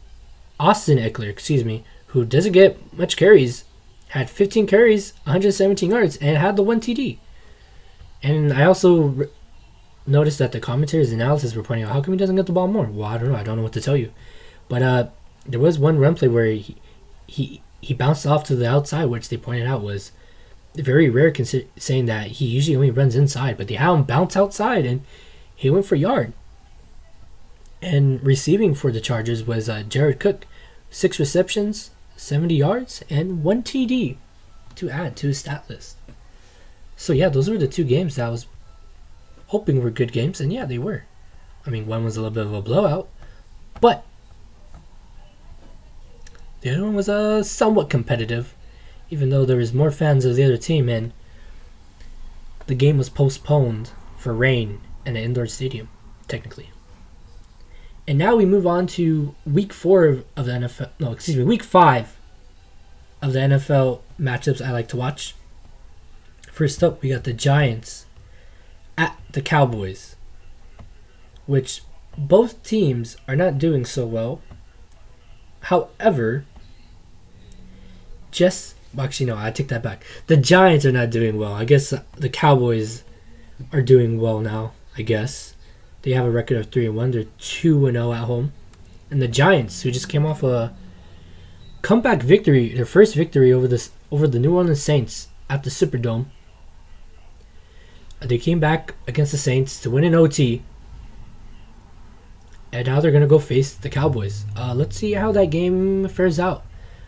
who doesn't get much carries, had 15 carries, 117 yards, and had the 1 TD. And I also noticed that the commentators' analysis were pointing out, how come he doesn't get the ball more? Well, I don't know. I don't know what to tell you. But there was one run play where he bounced off to the outside, which they pointed out was very rare, saying that he usually only runs inside. But they had him bounce outside, and he went for a yard. And receiving for the Chargers was Jared Cook, 6 receptions, 70 yards, and 1 TD to add to his stat list. So yeah, those were the two games that I was hoping were good games, and yeah, they were. I mean, one was a little bit of a blowout, but the other one was somewhat competitive, even though there was more fans of the other team, and the game was postponed for rain in an indoor stadium, technically. And now we move on to week 4 of the NFL. No, excuse me, week 5 of the NFL matchups I like to watch. First up, we got the Giants at the Cowboys, which both teams are not doing so well. However, actually, no, I take that back. The Giants are not doing well. I guess the Cowboys are doing well now, I guess. They have a record of 3-1. They're 2-0 at home. And the Giants, who just came off a comeback victory, their first victory over the New Orleans Saints at the Superdome. They came back against the Saints to win an OT. And now they're going to go face the Cowboys. Let's see how that game fares out.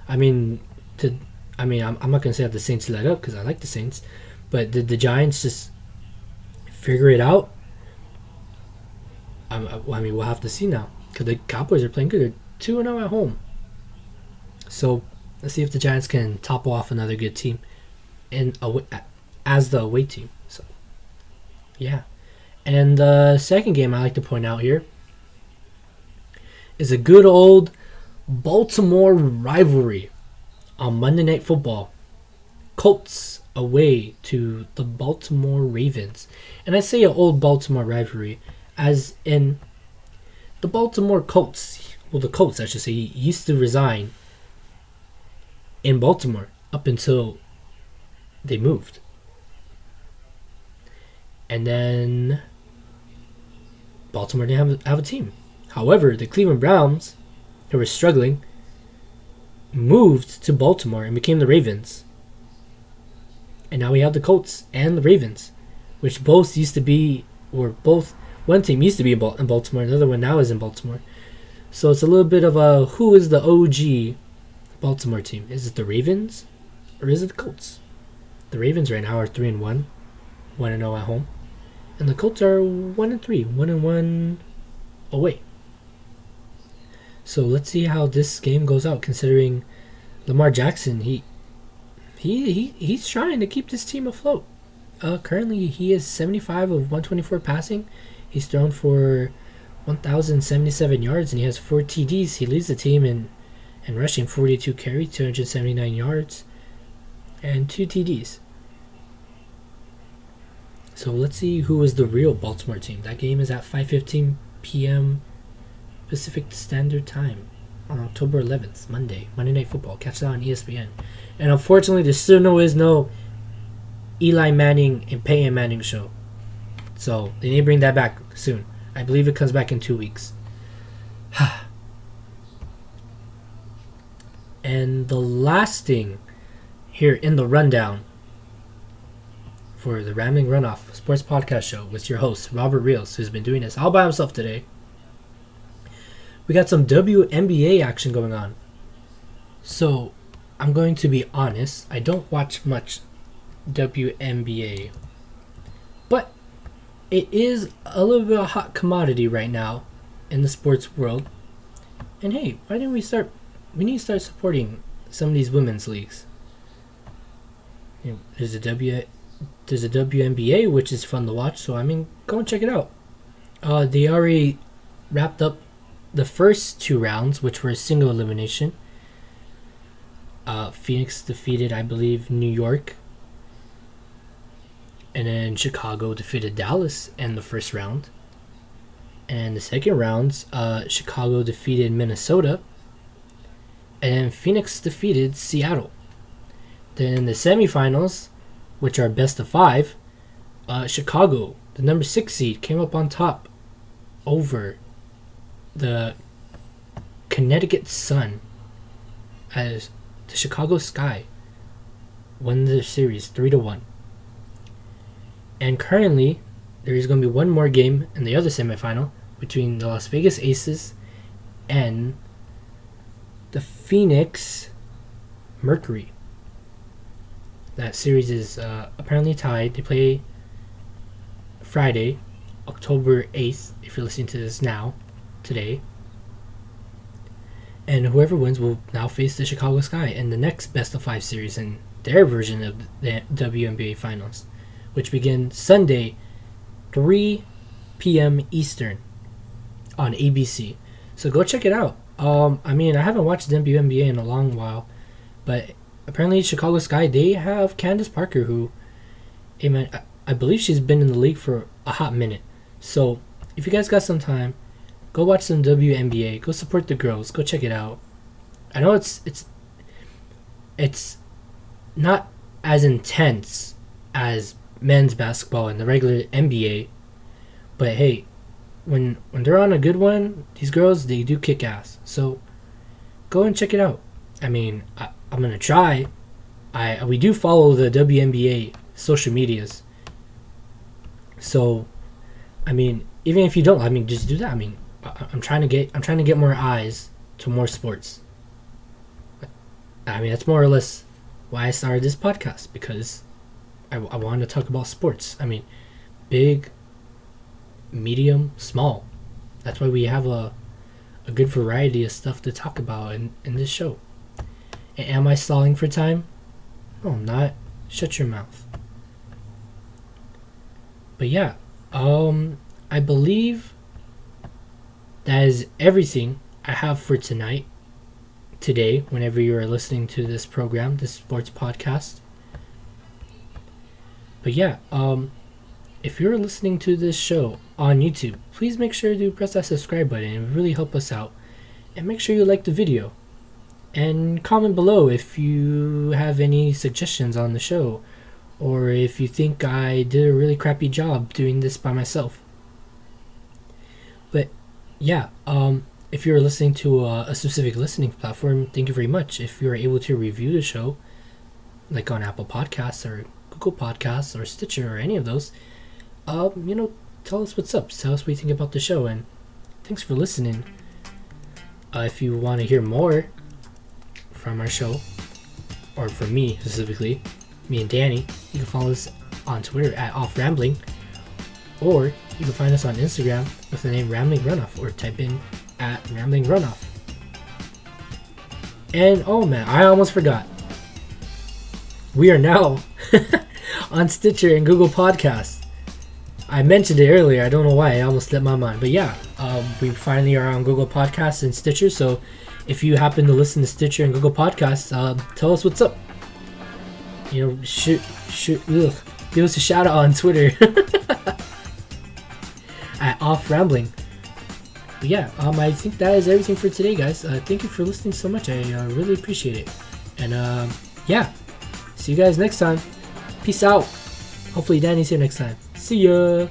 I'm not going to say that the Saints let up because I like the Saints. But did the Giants just figure it out? We'll have to see now. Because the Cowboys are playing good. They're 2-0 at home. So, let's see if the Giants can top off another good team as the away team. So, yeah. And the second game I like to point out here is a good old Baltimore rivalry on Monday Night Football. Colts away to the Baltimore Ravens. And I say an old Baltimore rivalry as in the Baltimore Colts. Well, the Colts, I should say, used to reside in Baltimore up until they moved. And then Baltimore didn't have a team. However, the Cleveland Browns, who were struggling, moved to Baltimore and became the Ravens. And now we have the Colts and the Ravens, which both used to be, one team used to be in Baltimore, the other one now is in Baltimore. So it's a little bit of a, who is the OG Baltimore team? Is it the Ravens or is it the Colts? The Ravens right now are 3-1, 1-0 at home. And the Colts are 1-3, 1-1 away. So let's see how this game goes out, considering Lamar Jackson, he's trying to keep this team afloat. Currently, he is 75 of 124 passing. He's thrown for 1,077 yards, and he has 4 TDs. He leads the team in rushing, 42 carries, 279 yards, and 2 TDs. So let's see who is the real Baltimore team. That game is at 5:15 p.m. Pacific Standard Time on October 11th, Monday Night Football. Catch that on ESPN. And unfortunately, there still is no Eli Manning and Peyton Manning show. So they need to bring that back soon. I believe it comes back in 2 weeks. And the last thing here in the rundown for the Rambling Runoff Sports Podcast Show with your host, Robert Rios, who's been doing this all by himself today. We got some WNBA action going on. So, I'm going to be honest, I don't watch much WNBA. But it is a little bit of a hot commodity right now in the sports world. And hey, why didn't we start? We need to start supporting some of these women's leagues. There's a WNBA, which is fun to watch, so go and check it out. They already wrapped up the first 2 rounds, which were a single elimination. Phoenix defeated, I believe, New York. And then Chicago defeated Dallas in the first round. And the second round, Chicago defeated Minnesota. And then Phoenix defeated Seattle. Then in the semifinals, which are best of 5, Chicago, the number 6 seed, came up on top over the Connecticut Sun, as the Chicago Sky won the series 3-1. And currently, there is going to be one more game in the other semifinal between the Las Vegas Aces and the Phoenix Mercury. That series is apparently tied. They play Friday, October 8th, if you're listening to this now, today. And whoever wins will now face the Chicago Sky in the next best of 5 series in their version of the WNBA Finals, which begin Sunday, 3 p.m. Eastern on ABC. So go check it out. I haven't watched the WNBA in a long while, but apparently Chicago Sky, they have Candace Parker, who, I believe she's been in the league for a hot minute. So if you guys got some time, go watch some WNBA. Go support the girls. Go check it out. I know it's not as intense as men's basketball and the regular NBA, but hey, when they're on a good one, these girls, they do kick ass. So go and check it out. I'm gonna try. We do follow the WNBA social medias. So, even if you don't, just do that. I'm trying to get more eyes to more sports. That's more or less why I started this podcast, because I want to talk about sports. Big, medium, small. That's why we have a good variety of stuff to talk about in this show. And am I stalling for time? No, I'm not. Shut your mouth. But yeah, I believe that is everything I have for today, whenever you are listening to this program, this sports podcast. But yeah, if you're listening to this show on YouTube, please make sure to press that subscribe button. It would really help us out. And make sure you like the video. And comment below if you have any suggestions on the show, or if you think I did a really crappy job doing this by myself. But yeah, if you're listening to a specific listening platform, thank you very much. If you're able to review the show, like on Apple Podcasts or Google Podcasts or Stitcher or any of those, tell us what's up. Tell us what you think about the show, and thanks for listening. If you want to hear more from our show, or from me specifically, me and Danny, you can follow us on Twitter at @OffRambling, or you can find us on Instagram with the name Rambling Runoff, or type in @Rambling Runoff. And oh man, I almost forgot. We are now on Stitcher and Google Podcasts. I mentioned it earlier. I don't know why. I almost slipped my mind. But yeah, we finally are on Google Podcasts and Stitcher. So if you happen to listen to Stitcher and Google Podcasts, tell us what's up. Give us a shout out on Twitter at @OffRambling. But yeah, I think that is everything for today, guys. Thank you for listening so much. I really appreciate it. And yeah, see you guys next time. Peace out. Hopefully Danny's here next time. See ya.